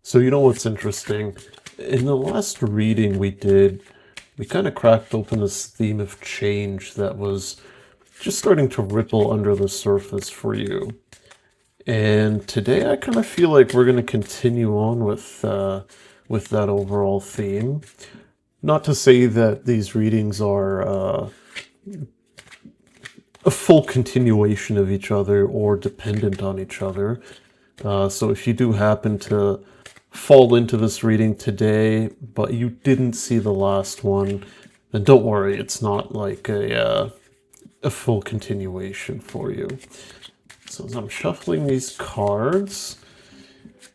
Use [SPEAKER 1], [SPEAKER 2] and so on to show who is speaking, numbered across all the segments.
[SPEAKER 1] So you know what's interesting? In the last reading we did, we kind of cracked open this theme of change that was just starting to ripple under the surface for you. And today I kind of feel like we're going to continue on with that overall theme. Not to say that these readings are a full continuation of each other or dependent on each other. So if you do happen to fall into this reading today, but you didn't see the last one, then don't worry, it's not like a full continuation for you. So as I'm shuffling these cards,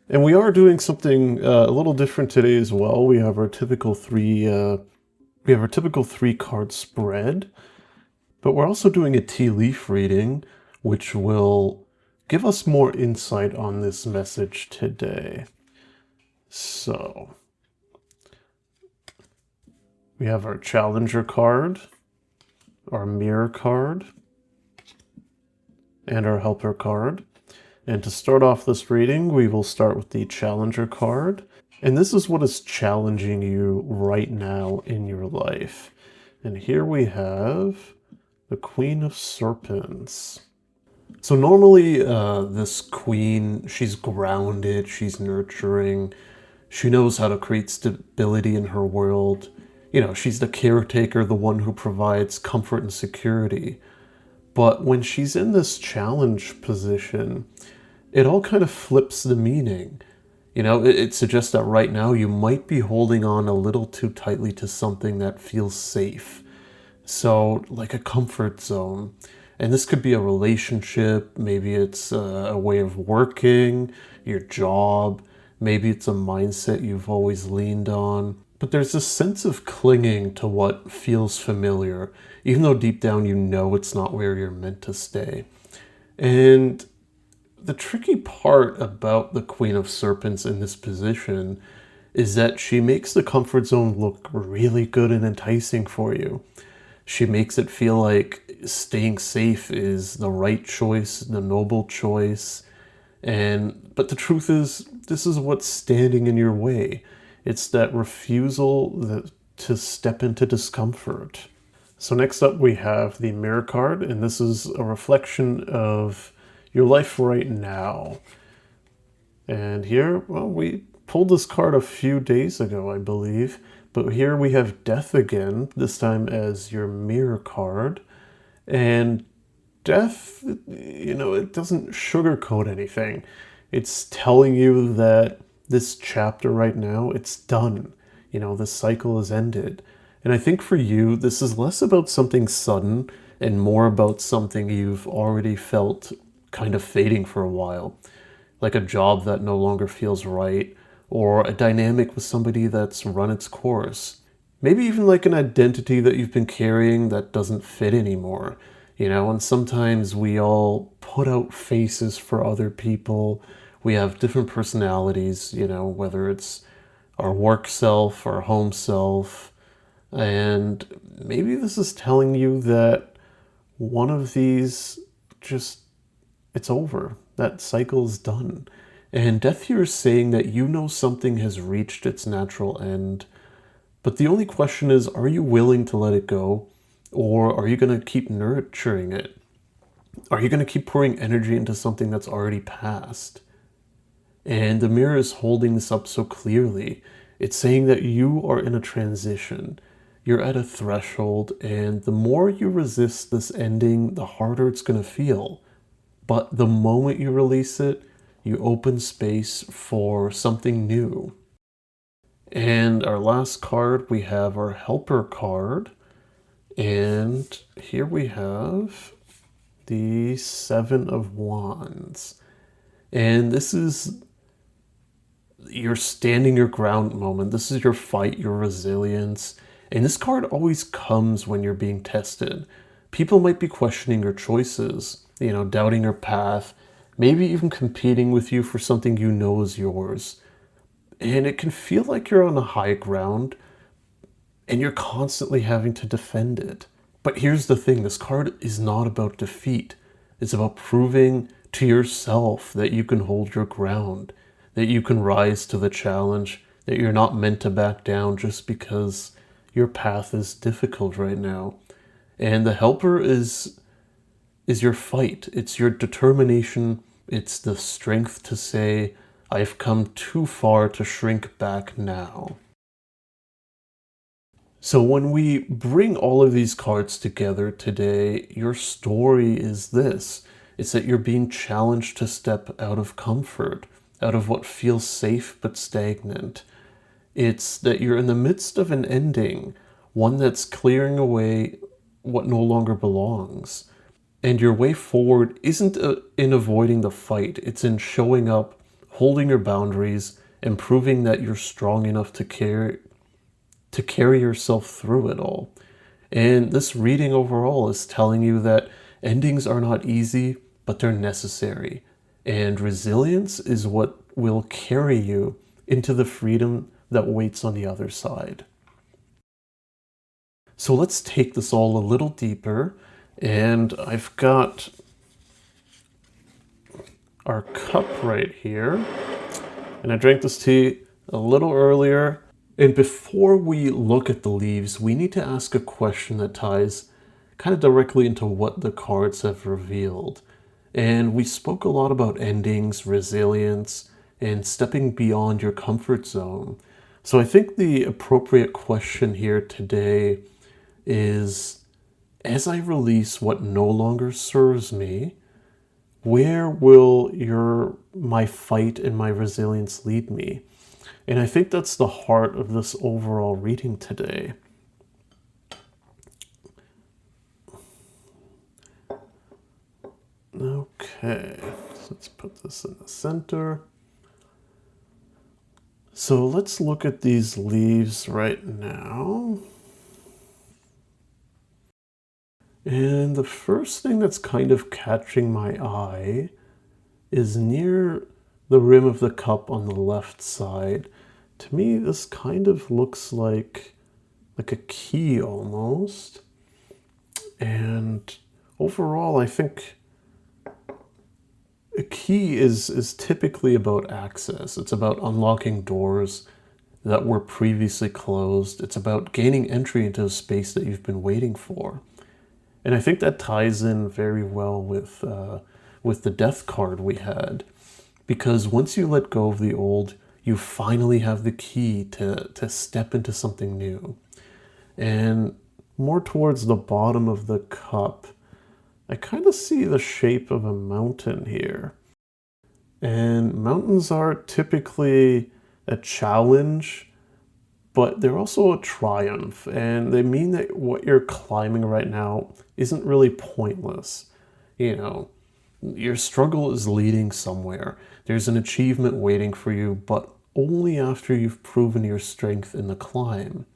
[SPEAKER 1] and we are doing something a little different today as well. We have our typical three card spread, but we're also doing a tea leaf reading, which will give us more insight on this message today. So we have our challenger card, our mirror card, and our helper card. And to start off this reading, we will start with the challenger card. And this is what is challenging you right now in your life. And here we have the Queen of Serpents. So normally this queen, she's grounded, she's nurturing, she knows how to create stability in her world. You know, she's the caretaker, the one who provides comfort and security. But when she's in this challenge position, it all kind of flips the meaning. You know, it suggests that right now you might be holding on a little too tightly to something that feels safe. So, like a comfort zone. And this could be a relationship, maybe it's a way of working, your job, maybe it's a mindset you've always leaned on. But there's this sense of clinging to what feels familiar, even though deep down you know it's not where you're meant to stay. And the tricky part about the Queen of Serpents in this position is that she makes the comfort zone look really good and enticing for you. She makes it feel like staying safe is the right choice, the noble choice. But the truth is, this is what's standing in your way. It's that refusal to step into discomfort. So next up we have the mirror card, and this is a reflection of your life right now. And here, well, we pulled this card a few days ago, I believe. But here we have death again, this time as your mirror card. And death, you know, it doesn't sugarcoat anything. It's telling you that this chapter right now, it's done. You know, this cycle is ended. And I think for you, this is less about something sudden and more about something you've already felt kind of fading for a while. Like a job that no longer feels right, or a dynamic with somebody that's run its course. Maybe even like an identity that you've been carrying that doesn't fit anymore. You know, and sometimes we all put out faces for other people. We have different personalities, you know, whether it's our work self, our home self. And maybe this is telling you that one of these it's over. That cycle's done. And death here is saying that you know something has reached its natural end. But the only question is, are you willing to let it go? Or are you going to keep nurturing it? Are you going to keep pouring energy into something that's already passed? And the mirror is holding this up so clearly. It's saying that you are in a transition. You're at a threshold, and the more you resist this ending, the harder it's going to feel. But the moment you release it, you open space for something new. And our last card, we have our helper card. And here we have the Seven of Wands. And this is your standing your ground moment. This is your fight, your resilience. And this card always comes when you're being tested. People might be questioning your choices, you know, doubting your path, maybe even competing with you for something you know is yours. And it can feel like you're on a high ground and you're constantly having to defend it. But here's the thing, this card is not about defeat. It's about proving to yourself that you can hold your ground, that you can rise to the challenge, that you're not meant to back down just because your path is difficult right now. And the helper is your fight. It's your determination. It's the strength to say, I've come too far to shrink back now. So when we bring all of these cards together today, your story is this. It's that you're being challenged to step out of comfort, out of what feels safe but stagnant. It's that you're in the midst of an ending, one that's clearing away what no longer belongs. And your way forward isn't in avoiding the fight, it's in showing up, holding your boundaries, and proving that you're strong enough to carry yourself through it all. And this reading overall is telling you that endings are not easy, but they're necessary. And resilience is what will carry you into the freedom that waits on the other side. So let's take this all a little deeper. And I've got our cup right here. And I drank this tea a little earlier. And before we look at the leaves, we need to ask a question that ties kind of directly into what the cards have revealed. And we spoke a lot about endings, resilience, and stepping beyond your comfort zone. So I think the appropriate question here today is, as I release what no longer serves me, where will my fight and my resilience lead me? And I think that's the heart of this overall reading today. Okay, so let's put this in the center. So let's look at these leaves right now. And the first thing that's kind of catching my eye is near the rim of the cup on the left side. To me, this kind of looks like a key almost. And overall, I think a key is typically about access. It's about unlocking doors that were previously closed. It's about gaining entry into a space that you've been waiting for. And I think that ties in very well with the death card we had. Because once you let go of the old, you finally have the key to step into something new. And more towards the bottom of the cup, I kind of see the shape of a mountain here. And mountains are typically a challenge, but they're also a triumph. And they mean that what you're climbing right now isn't really pointless. You know, your struggle is leading somewhere. There's an achievement waiting for you, but only after you've proven your strength in the climb.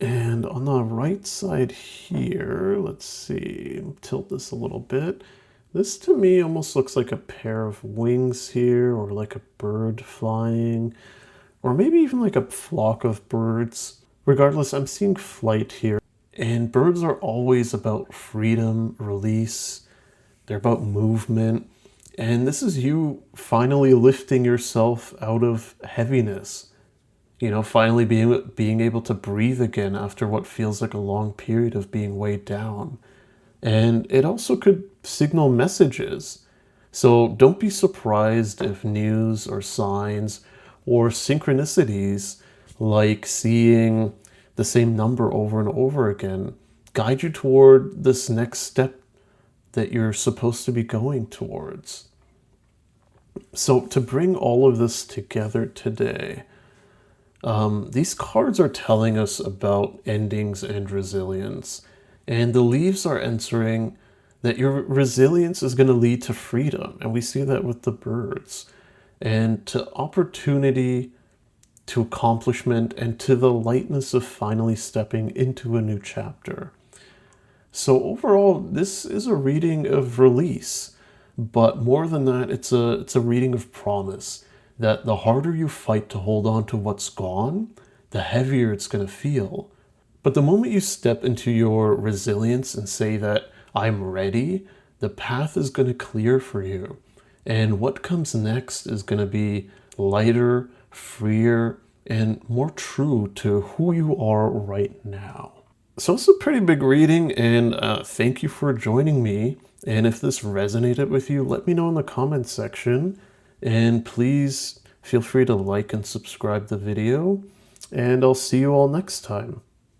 [SPEAKER 1] And on the right side here, let's see, tilt this a little bit. This to me almost looks like a pair of wings here, or like a bird flying, or maybe even like a flock of birds. Regardless, I'm seeing flight here. And birds are always about freedom, release. They're about movement. And this is you finally lifting yourself out of heaviness. You know, finally being able to breathe again after what feels like a long period of being weighed down. And it also could signal messages. So don't be surprised if news or signs or synchronicities, like seeing the same number over and over again, guide you toward this next step that you're supposed to be going towards. So to bring all of this together today, these cards are telling us about endings and resilience. And the leaves are answering that your resilience is going to lead to freedom. And we see that with the birds. And to opportunity, to accomplishment, and to the lightness of finally stepping into a new chapter. So overall, this is a reading of release. But more than that, it's a reading of promise. That the harder you fight to hold on to what's gone, the heavier it's going to feel. But the moment you step into your resilience and say that I'm ready, the path is going to clear for you. And what comes next is going to be lighter, freer, and more true to who you are right now. So it's a pretty big reading, and thank you for joining me. And if this resonated with you, let me know in the comments section. And please feel free to like and subscribe the video. And I'll see you all next time.